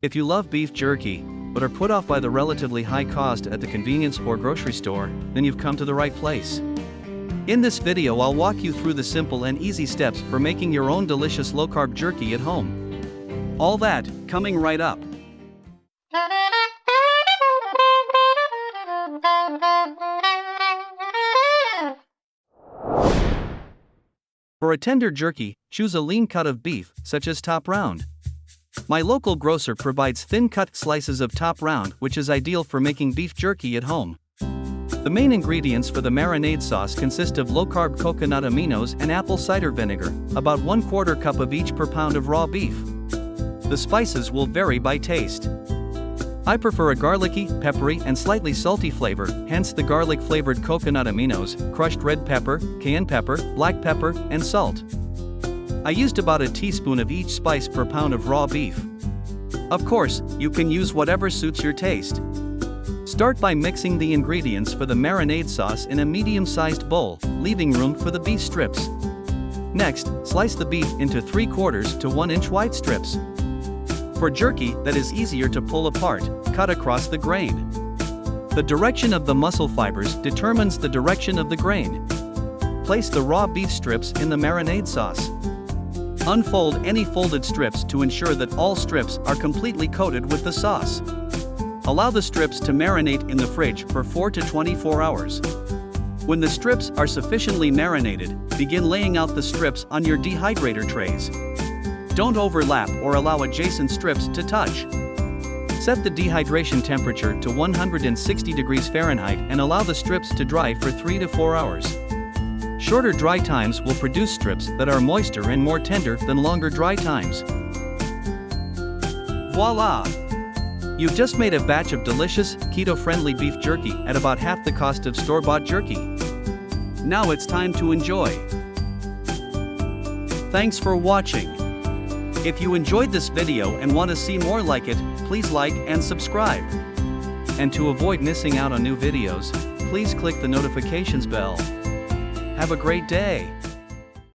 If you love beef jerky, but are put off by the relatively high cost at the convenience or grocery store, then you've come to the right place. In this video I'll walk you through the simple and easy steps for making your own delicious low-carb jerky at home. All that, coming right up. For a tender jerky, choose a lean cut of beef, such as top round. My local grocer provides thin-cut slices of top round, which is ideal for making beef jerky at home. The main ingredients for the marinade sauce consist of low-carb coconut aminos and apple cider vinegar, about 1/4 cup of each per pound of raw beef. The spices will vary by taste. I prefer a garlicky, peppery, and slightly salty flavor, hence the garlic-flavored coconut aminos, crushed red pepper, cayenne pepper, black pepper, and salt. I used about a teaspoon of each spice per pound of raw beef. Of course, you can use whatever suits your taste. Start by mixing the ingredients for the marinade sauce in a medium-sized bowl, leaving room for the beef strips. Next, slice the beef into 3/4 to 1-inch wide strips. For jerky that is easier to pull apart, cut across the grain. The direction of the muscle fibers determines the direction of the grain. Place the raw beef strips in the marinade sauce. Unfold any folded strips to ensure that all strips are completely coated with the sauce. Allow the strips to marinate in the fridge for 4 to 24 hours. When the strips are sufficiently marinated, begin laying out the strips on your dehydrator trays. Don't overlap or allow adjacent strips to touch. Set the dehydration temperature to 160 degrees Fahrenheit and allow the strips to dry for 3 to 4 hours. Shorter dry times will produce strips that are moister and more tender than longer dry times. Voila! You've just made a batch of delicious, keto-friendly beef jerky at about half the cost of store-bought jerky. Now it's time to enjoy. Thanks for watching. If you enjoyed this video and want to see more like it, please like and subscribe. And to avoid missing out on new videos, please click the notifications bell. Have a great day.